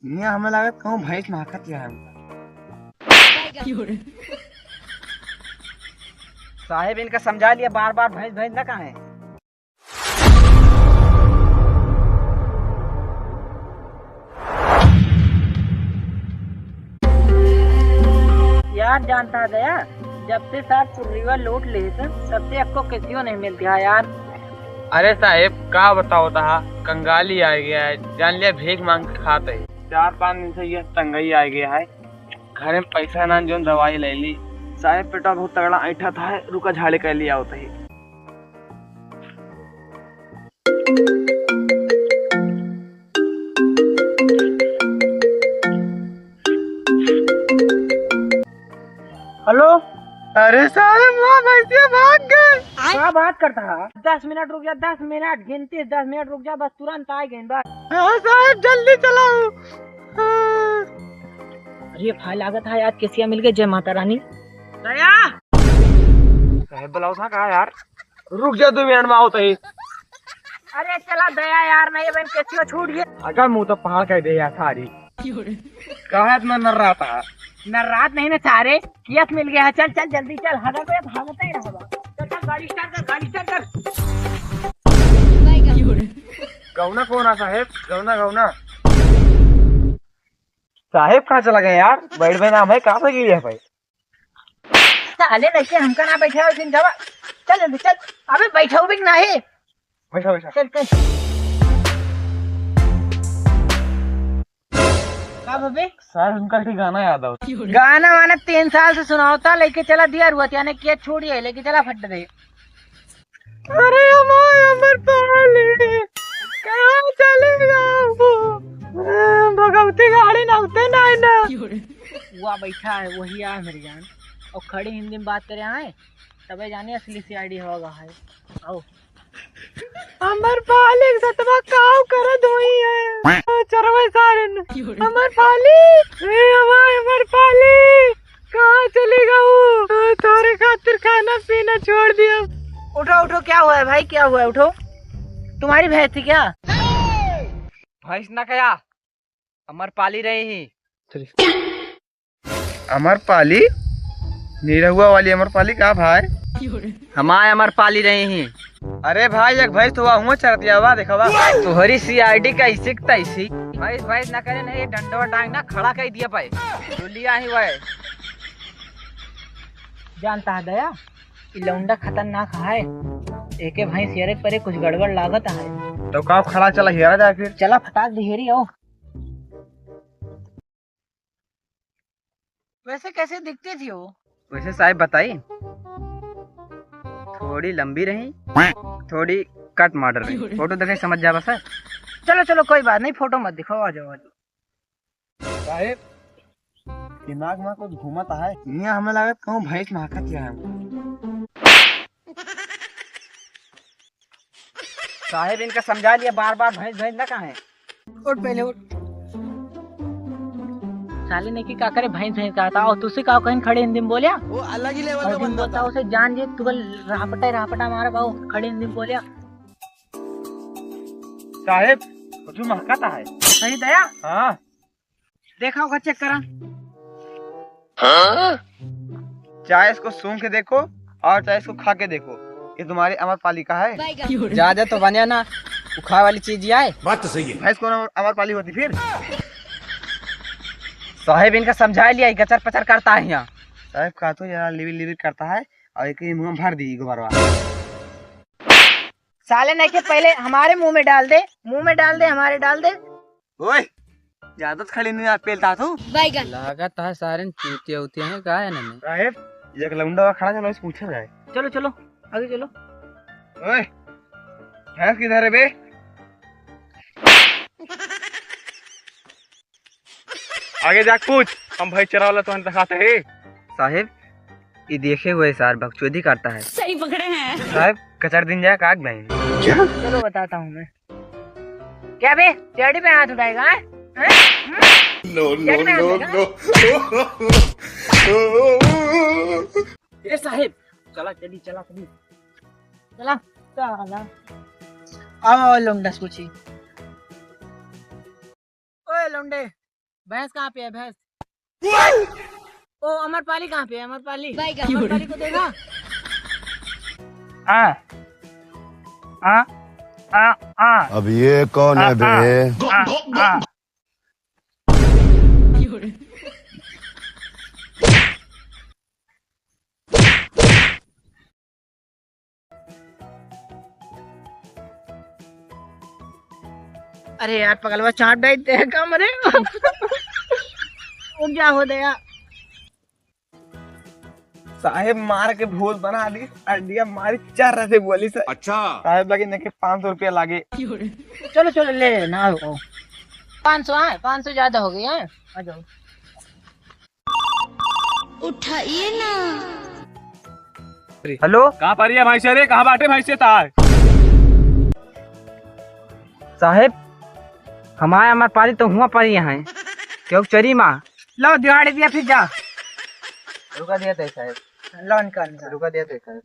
यहाँ हमें लागत कहूँ भैंस महकत है। साहेब इनका समझा लिया, बार बार भैंस भैंस ना कहा है। यार जानता दया, जब से साथ पुर्रिवा लूट ले तब से आपको किसी नहीं मिलती है यार। अरे साहेब का बताओ था, कंगाली आ गया है, जान लिया भीख मांग के खाते है। 4-5 दिन से ये तंगई आ गया है, घर में पैसा ना जो दवाई ले ली। साहेब पेटा बहुत तगड़ा ऐठा था, रुका झाड़े कर लिया होता ही। हेलो, अरे साहब वहाँ भैंसिया भाग गए। क्या बात करता है? 10 मिनट रुक जा, 10 मिनट गिनती, 10 मिनट रुक जा, बस तुरंत आ गए बस। हाँ साहब जल्दी चलाओ। अरे भाई लागत है यार, कैसिया मिल गए। जय माता रानी। दया साहब बुलाओ था कहा यार, रुक जा 2 मिनट में आओ ही। अरे चला दया यार, नहीं बहन कैसिया छूट गया। अगर मुँह तो पहाड़ कर दे यार सारी। कहा इतना नर रहा था। न रात नहीं न सारे कियत मिल गया है। चल चल जल्दी चल, हगा पे भागता ही रहा। चल चल गाड़ी स्टार्ट कर, गाड़ी स्टार्ट कर। गौना कौन है साहेब? गौना गौना साहेब कहाँ चला गए यार? बैठ भाई नाम है, कहाँ से गिरी है भाई? साले नहीं हमका ना बैठा हो दिन जावा। चल जल्दी चल। अबे बैठा भी नहीं। बैठा बैठा। चल चल। सर उनका गाना याद आओ। गाना वाना 3 साल से सुनाता, लेके चला दिया रुआ यानी किया छोड़ी है, लेके चला फट दे। अरे अमर पाले कहाँ चलेगा वो? भगवती गाड़ी ना उठे ना। वो बैठा है, वही आए मेरी जान, और खड़ी हिंदी में बात करे आए, तबे जाने असली सीआईडी होगा है। आओ अमर पाली सतवा काव कर धोई है चरवे सारे अमर पाली। अमर पाली कहाँ चलेगा वो? तोरे खातिर खाना पीना छोड़ दिया। उठो उठो, क्या हुआ है भाई, क्या हुआ है? उठो। तुम्हारी भैंस थी क्या? भैंस ना कया, अमर पाली रही ही। अमर पाली निरहुआ वाली अमर पाली का भाई? हमारे अमर पाली रही ही। अरे भाई एक भैंस तो हुआ चढ़ दिया हुआ, देखा तुम्हारी सीआईडी का इसी तैसी भैंस भैंस ना करे नहीं, डंडा टांग ना खड़ा कर दिया भाई। लिया ही वह जानता है दया, लौंडा खतरनाक है। एक भैंस हेरे परे कुछ गड़बड़ लागत है। तो का खड़ा चला हेरा जाए फिर। चला फटाक दिहेरी हो। वैसे कैसे दिखती थी वो? वैसे साहब बताई, थोड़ी लंबी रही, थोड़ी कट मॉडल रही। फोटो देखे समझ जा बस। चलो चलो कोई बात नहीं, फोटो मत दिखाओ, आ जाओ। साहेब दिमाग में कुछ घूमता है, यहाँ हमें लगा कहूँ भैंस महकत है। साहेब इनका समझा लिया, बार बार भैंस भैंस ना कहा है। उठ पहले उठ। साले ने की का करे, भैंस भैंस कहा था, और तुझसे कहा कहीं खड़े हिंदी में बोलिया। वो अलग ही लेवल का बंदा था। उसे जान जे तू रापटा मारा बाबू, खड़े हिंदी में बोलिया। साहेब कुछ महकता है। सही दया? हाँ देखा होगा, चेक करा। चाहे इसको सूंघ के देखो और चाहे इसको खा के देखो, ये तुम्हारी अमर पाली का है। ज्यादा तो बनिया ना, खा वाली चीज आए। बात तो सही है। भैंस कौन अमर पाली होती फिर? साहेब इनका समझा लिया, गचर पचर करता है यहाँ। साहेब का तो यार लिविर लिविर करता है, और एक ही मुंह में भर दी गोबरवा। साले नहीं के पहले हमारे मुंह में डाल दे, मुंह में डाल दे, हमारे डाल दे। ओए ज्यादा खड़ी नहीं पेलता तू। लागत है सारे चूतिया उतिया है, का है ना। साहेब एक लौंडा खड़ा चलो, इसे पूछा जाए। चलो चलो आगे चलो। ओए भैंस किधर है बे? आगे जाके पूछ, हम भाई चरा वाला तो दिखाते है। साहेब ये देखे हुए सार बकचोदी करता है। सही पकड़े हैं साहब कचर दिन जाए काग नहीं। चलो बताता हूँ मैं। क्या बे चेड़ी पे हाथ उठाएगा? No no no no. ए साहेब चला जल्दी, चला जल्दी चला चला। आओ लौंडा पूछी। ओए लौंडे भैंस कहाँ पे है भैंस? ओ अमरपाली कहाँ पे है? अमरपाली अमरपाली को देगा। आ आ आ आ अब ये कौन है बे? आ अरे यार पगलवा चाट डालते हैं कम रे। वो क्या हो गया? साहेब मार के भूल बना दी, अड्डिया मारी 4 रसे बोली सर। अच्छा साहेब लगे नेके 500 रुपया लागे। चलो चलो ले ना 500 है, 500 ज्यादा हो गई है। आ जाओ उठाइए ना। हेलो कहाँ पर है भाई शेरे? कहाँ बाटे भाई से तार? साहेब हमारे अमरपाली तो हुआ पर यहाँ है क्यों चरी माँ। लो दिहाड़ी दिया फिर जा। रुका दिया था साहेब, लो निकाल रुका दिया था साहेब।